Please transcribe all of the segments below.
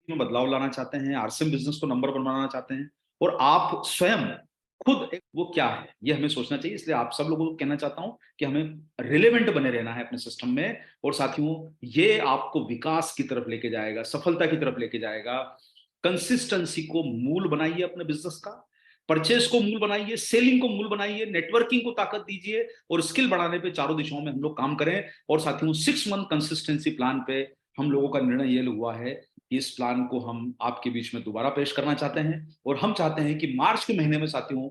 में बदलाव लाना चाहते हैं, आरसीएम बिजनेस को नंबर बनाना चाहते हैं और आप स्वयं खुद वो क्या है ये हमें सोचना चाहिए। इसलिए आप सब लोगों को कहना चाहता हूं कि हमें रिलेवेंट बने रहना है अपने सिस्टम में। और साथियों, ये आपको विकास की तरफ लेके जाएगा, सफलता की तरफ लेके जाएगा। कंसिस्टेंसी को मूल बनाइए अपने बिजनेस का, परचेस को मूल बनाइए, सेलिंग को मूल बनाइए, नेटवर्किंग को ताकत दीजिए और स्किल बढ़ाने पे चारों दिशाओं में हम लोग काम करें। और साथियों, 6 मंथ कंसिस्टेंसी प्लान पे हम लोगों का निर्णय ये हुआ है कि इस प्लान को हम आपके बीच में दोबारा पेश करना चाहते हैं। और हम चाहते हैं कि मार्च के महीने में साथियों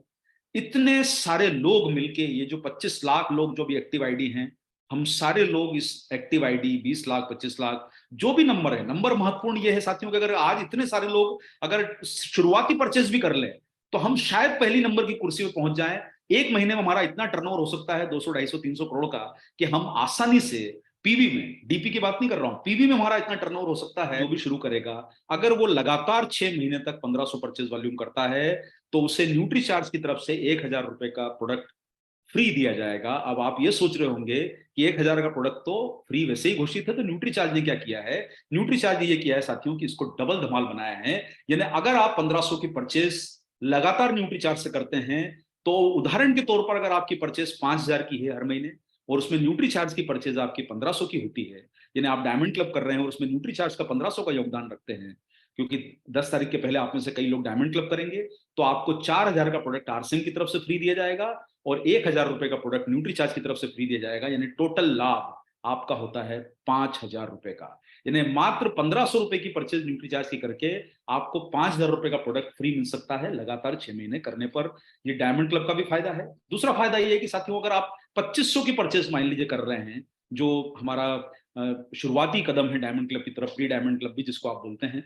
इतने सारे लोग मिलके, ये जो 25 लाख लोग जो भी एक्टिव आईडी हैं, हम सारे लोग इस एक्टिव आईडी 20 लाख 25 लाख जो भी नंबर है, नंबर महत्वपूर्ण ये है साथियों कि अगर आज इतने सारे लोग अगर शुरुआती परचेज भी कर लें तो हम शायद पहली नंबर की कुर्सी पर पहुंच जाएं। एक महीने में हमारा इतना टर्नओवर हो सकता है 200 250 300 करोड़ का कि हम आसानी से पीवी में, डीपी की बात नहीं कर रहा हूं, पीवी में हमारा इतना टर्नओवर हो सकता है। जो भी शुरू करेगा अगर वो लगातार 6 महीने तक 1500 परचेज वॉल्यूम करता है तो उसे न्यूट्री चार्ज की तरफ से 1000 रुपए का प्रोडक्ट फ्री दिया जाएगा। अब आप ये सोच रहे होंगे कि 1000 का प्रोडक्ट तो फ्री वैसे ही घोषित है, तो न्यूट्री चार्ज ने क्या किया है? न्यूट्री चार्ज ने ये किया है साथियों कि इसको डबल धमाल बनाया है। यानी अगर आप 1500 की परचेज लगातार न्यूट्री चार्ज से करते हैं तो उदाहरण के तौर पर अगर आपकी परचेज 5000 की है हर महीने और उसमें न्यूट्री चार्ज की परचेज आपकी 1500 की होती है, यानी आप डायमंड क्लब कर रहे हैं और उसमें न्यूट्री चार्ज का 1500 का योगदान रखते हैं, क्योंकि 10 तारीख के पहले आप में से कई लोग डायमंड क्लब करेंगे, तो आपको 4000 का प्रोडक्ट आरसीएम की तरफ से फ्री दिया जाएगा और 1000 रुपए का प्रोडक्ट न्यूट्री चार्ज की तरफ से फ्री दिया जाएगा। यानी टोटल लाभ आपका होता है 5000 रुपए का। यानी मात्र 1500 रुपए की परचेज न्यूट्री चार्ज की करके आपको 5000 रुपए का प्रोडक्ट फ्री मिल सकता है लगातार 6 महीने करने पर। ये डायमंड क्लब का भी फायदा है। दूसरा फायदा ये है कि साथियों अगर आप 2500 की परचेज मान लीजिए कर रहे हैं, जो हमारा शुरुआती कदम है डायमंड क्लब की तरफ, प्री डायमंड क्लब भी जिसको आप बोलते हैं,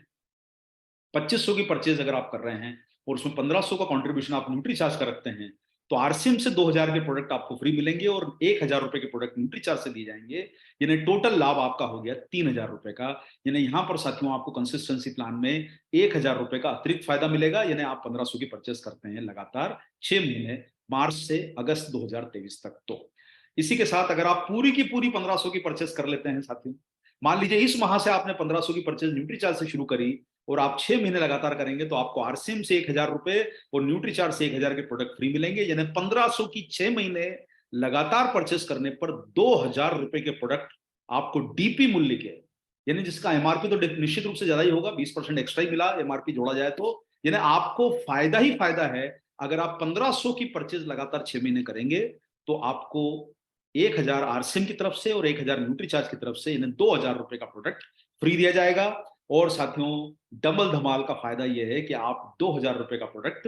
2500 की परचेज अगर आप कर रहे हैं और उसमें 1500 का कंट्रीब्यूशन आप न्यूट्री चार्ज का रखते हैं तो आरसीएम से 2000 के प्रोडक्ट आपको फ्री मिलेंगे और 1000 रुपए के प्रोडक्ट न्यूट्री चार्ज से दिए जाएंगे। यानी टोटल लाभ आपका हो गया 3000 रुपए का। यानी यहां पर साथियों आपको कंसिस्टेंसी प्लान में 1000 रुपए का अतिरिक्त फायदा मिलेगा। यानी आप 1500 की परचेस करते हैं लगातार 6 महीने, मार्च से अगस्त 2023 तक। तो इसी के साथ अगर आप पूरी की पूरी 1500 की परचेस कर लेते हैं साथियों, मान लीजिए इस माह से आपने 1500 की परचेज न्यूट्री चार्ज से शुरू करी और आप 6 महीने लगातार करेंगे तो आपको आरसीएम से 1000 रुपए और न्यूट्री चार्ज से 1000 के प्रोडक्ट फ्री मिलेंगे। यानी 1500 की 6 महीने लगातार परचेस करने पर 2000 रुपए के प्रोडक्ट आपको डीपी मूल्य के, यानी जिसका एमआरपी तो निश्चित रूप से ज्यादा ही होगा, 20% एक्स्ट्रा ही मिला एमआरपी जोड़ा जाए तो। यानी आपको फायदा ही फायदा है। अगर आप 1500 की परचेज लगातार 6 महीने करेंगे तो आपको 1000 आरसीएम की तरफ से और 1000 न्यूट्री चार्ज की तरफ से, यानी 2000 रुपए का प्रोडक्ट फ्री दिया जाएगा। और साथियों डबल धमाल का फायदा यह है कि आप 2000 रुपए का प्रोडक्ट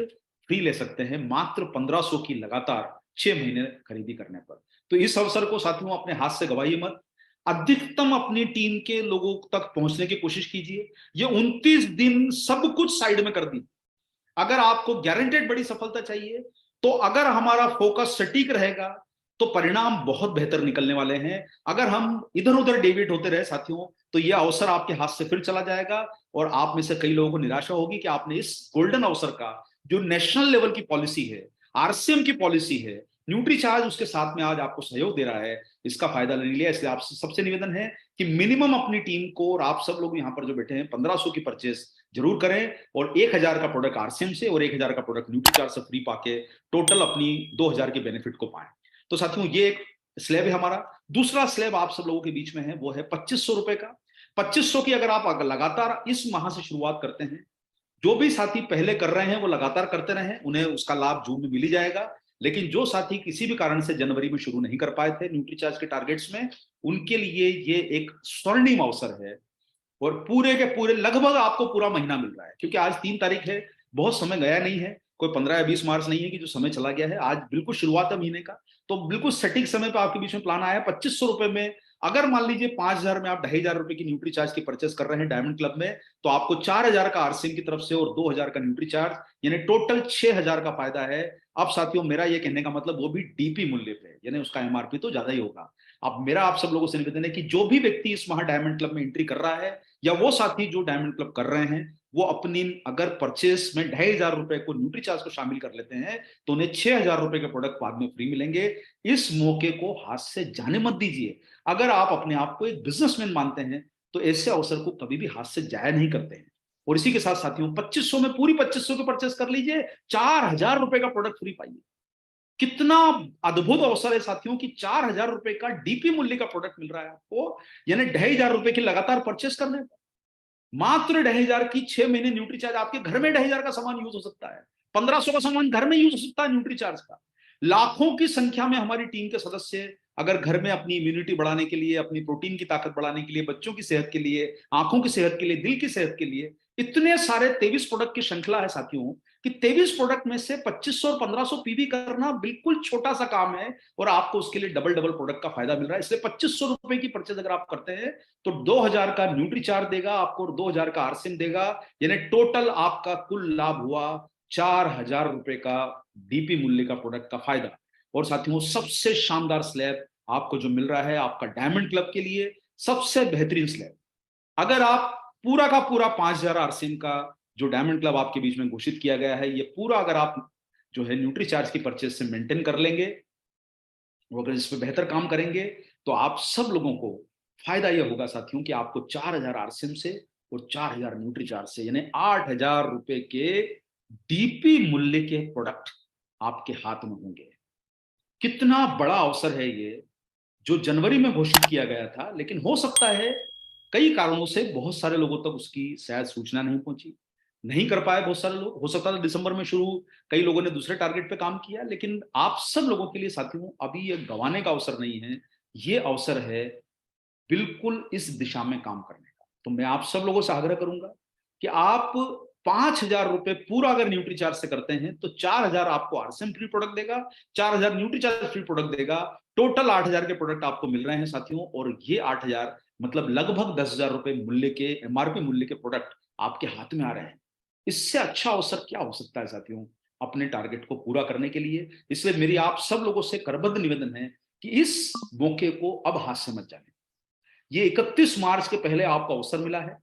फ्री ले सकते हैं मात्र 1500 की लगातार 6 महीने खरीदी करने पर। तो इस अवसर को साथियों अपने हाथ से गवाइए मत, अधिकतम अपनी टीम के लोगों तक पहुंचने की कोशिश कीजिए। ये 29 दिन सब कुछ साइड में कर दी। अगर आपको गारंटेड बड़ी सफलता चाहिए तो अगर हमारा फोकस सटीक रहेगा तो परिणाम बहुत बेहतर निकलने वाले हैं। अगर हम इधर उधर डेविएट होते रहे साथियों तो यह अवसर आपके हाथ से फिर चला जाएगा और आप में से कई लोगों को निराशा होगी कि आपने इस गोल्डन अवसर का, जो नेशनल लेवल की पॉलिसी है, आरसीएम की पॉलिसी है, न्यूट्री चार्ज उसके साथ में आज आपको सहयोग दे रहा है, इसका फायदा ले लिया। इसलिए आपसे सबसे निवेदन है कि मिनिमम अपनी टीम को, और आप सब लोग यहाँ पर जो बैठे हैं, 1500 की परचेस जरूर करें और 1000 का प्रोडक्ट आरसीएम से और 1000 का प्रोडक्ट न्यूट्री चार्ज से फ्री पाके टोटल अपनी 2000 के बेनिफिट को पाएं। तो साथियों ये एक स्लैब है हमारा। दूसरा स्लैब आप सब लोगों के बीच में है, वो है 2500 रुपए का। 2500 की अगर आप लगातार इस माह से शुरुआत करते हैं, जो भी साथी पहले कर रहे हैं वो लगातार करते रहे, उन्हें उसका लाभ जून में मिल ही जाएगा। लेकिन जो साथी किसी भी कारण से जनवरी में शुरू नहीं कर पाए थे न्यूट्री चार्ज के टारगेट्स में, उनके लिए ये एक स्वर्णिम अवसर है और पूरे के पूरे लगभग आपको पूरा महीना मिल रहा है, क्योंकि आज 3 तारीख है, बहुत समय गया नहीं है, कोई 15 या 20 मार्च नहीं है कि जो समय चला गया है, आज बिल्कुल शुरुआत है महीने का। तो बिल्कुल सटीक समय पर आपके बीच में प्लान आया है 2500 रुपए में। अगर मान लीजिए 5000 में आप 2500 रुपए की न्यूट्री चार्ज की परचेस कर रहे हैं डायमंड क्लब में, तो आपको 4000 का आरसीएम की तरफ से और 2000 का न्यूट्री चार्ज, यानी टोटल 6000 का फायदा है। अब साथियों मेरा ये कहने का मतलब वो भी डीपी मूल्य पे, यानी उसका एमआरपी तो ज्यादा ही होगा। अब मेरा आप सब लोगों से निवेदन है कि जो भी व्यक्ति इस माह डायमंड क्लब में एंट्री कर रहा है या वो साथी जो डायमंड क्लब कर रहे हैं, वो अपनी अगर परचेस में 2500 रुपए को न्यूट्री चार्ज को शामिल कर लेते हैं तो उन्हें 6000 रुपए के प्रोडक्ट बाद में फ्री मिलेंगे। इस मौके को हाथ से जाने मत दीजिए। अगर आप अपने आप को एक बिजनेसमैन मानते हैं तो ऐसे अवसर को कभी भी हाथ से जाया नहीं करते हैं। और इसी के साथ साथियों 2500 में पूरी 2500 की परचेस कर लीजिए, 4000 रुपए का प्रोडक्ट फ्री पाइए। कितना अद्भुत अवसर है साथियों कि 4000 रुपए का डीपी मूल्य का प्रोडक्ट मिल रहा है आपको, यानी 2500 की लगातार परचेस करने पर मात्र 2500 की 6 महीने न्यूट्री चार्ज, आपके घर में 2500 का सामान यूज हो सकता है, 1500 का सामान घर में यूज हो सकता है न्यूट्री चार्ज का। लाखों की संख्या में हमारी टीम के सदस्य अगर घर में अपनी इम्यूनिटी बढ़ाने के लिए, अपनी प्रोटीन की ताकत बढ़ाने के लिए, बच्चों की सेहत के लिए, आंखों की सेहत के लिए, दिल की सेहत के लिए, इतने सारे 23 प्रोडक्ट की श्रृंखला है साथियों कि 23 प्रोडक्ट में से 2500 और 1500 पीवी करना बिल्कुल छोटा सा काम है, और आपको उसके लिए डबल डबल प्रोडक्ट का फायदा मिल रहा है। इसलिए 2500 रुपए की परचेज अगर आप करते हैं तो 2000 का न्यूट्री चार्ज देगा आपको और 2000 का आरसिम देगा, यानी टोटल आपका कुल लाभ हुआ 4000 रुपए का डीपी मूल्य का प्रोडक्ट का फायदा। और साथियों सबसे शानदार स्लैब आपको जो मिल रहा है आपका डायमंड क्लब के लिए सबसे बेहतरीन स्लैब। अगर आप पूरा का पूरा 5000 आरसीएम का जो डायमंड क्लब आपके बीच में घोषित किया गया है, ये पूरा अगर आप जो है न्यूट्री चार्ज की परचेज से मेंटेन कर लेंगे, अगर इस पे बेहतर काम करेंगे, तो आप सब लोगों को फायदा यह होगा साथियों कि आपको 4000 आरसीएम से और 4000 न्यूट्री चार्ज से, यानी 8000 रुपए के डीपी मूल्य के प्रोडक्ट आपके हाथ में होंगे। कितना बड़ा अवसर है ये, जो जनवरी में घोषित किया गया था, लेकिन हो सकता है कई कारणों से बहुत सारे लोगों तक उसकी शायद सूचना नहीं पहुंची, नहीं कर पाए बहुत सारे लोग। हो सकता था दिसंबर में शुरू, कई लोगों ने दूसरे टारगेट पे काम किया, लेकिन आप सब लोगों के लिए साथियों अभी ये गंवाने का अवसर नहीं है, ये अवसर है बिल्कुल इस दिशा में काम करने का। तो मैं आप सब लोगों से आग्रह करूंगा कि आप 5000 रुपए पूरा अगर न्यूट्री चार्ज से करते हैं तो 4000 आपको आरसीएम फ्री प्रोडक्ट देगा, 4000 न्यूट्री चार्ज फ्री प्रोडक्ट देगा, टोटल 8000 के प्रोडक्ट आपको मिल रहे हैं साथियों। और ये 8000 मतलब लगभग 10,000 रुपए मूल्य के, एमआरपी मूल्य के प्रोडक्ट आपके हाथ में आ रहे हैं। इससे अच्छा अवसर क्या हो सकता है साथियों अपने टारगेट को पूरा करने के लिए। इसलिए मेरी आप सब लोगों से करबद्ध निवेदन है कि इस मौके को अब हाथ से मत जाने। ये 31 मार्च के पहले आपको अवसर मिला है,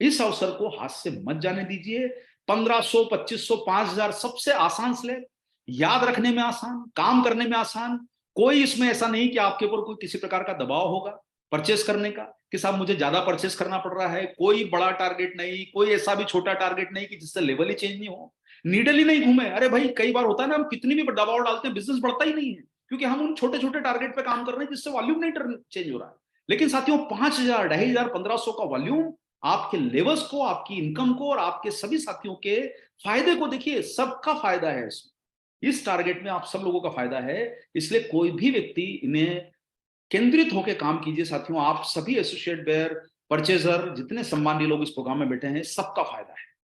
इस अवसर को हाथ से मत जाने दीजिए। 1500, 2500, 5000 सबसे आसान स्लैब, याद रखने में आसान, काम करने में आसान। कोई इसमें ऐसा नहीं कि आपके ऊपर कोई किसी प्रकार का दबाव होगा परचेस करने का कि साहब मुझे ज्यादा परचेस करना पड़ रहा है। कोई बड़ा टारगेट नहीं, कोई ऐसा भी छोटा टारगेट नहीं कि जिससे लेवल ही चेंज नहीं हो, नीडल ही नहीं घूमे। अरे भाई कई बार होता है ना, हम कितनी भी दबाव डालते हैं बिजनेस बढ़ता ही नहीं है, क्योंकि हम उन छोटे छोटे टारगेट पे काम कर रहे हैं जिससे वॉल्यूम नहीं चेंज हो रहा है। लेकिन साथियों 5000, 2500, 1500 का वॉल्यूम आपके लेवल्स को, आपकी इनकम को और आपके सभी साथियों के फायदे को देखिए, सबका फायदा है इसमें। इस टारगेट में आप सब लोगों का फायदा है, इसलिए कोई भी व्यक्ति इन्हें केंद्रित होकर काम कीजिए साथियों। आप सभी एसोसिएट बेयर, परचेजर, जितने सम्मानीय लोग इस प्रोग्राम में बैठे हैं, सबका फायदा है।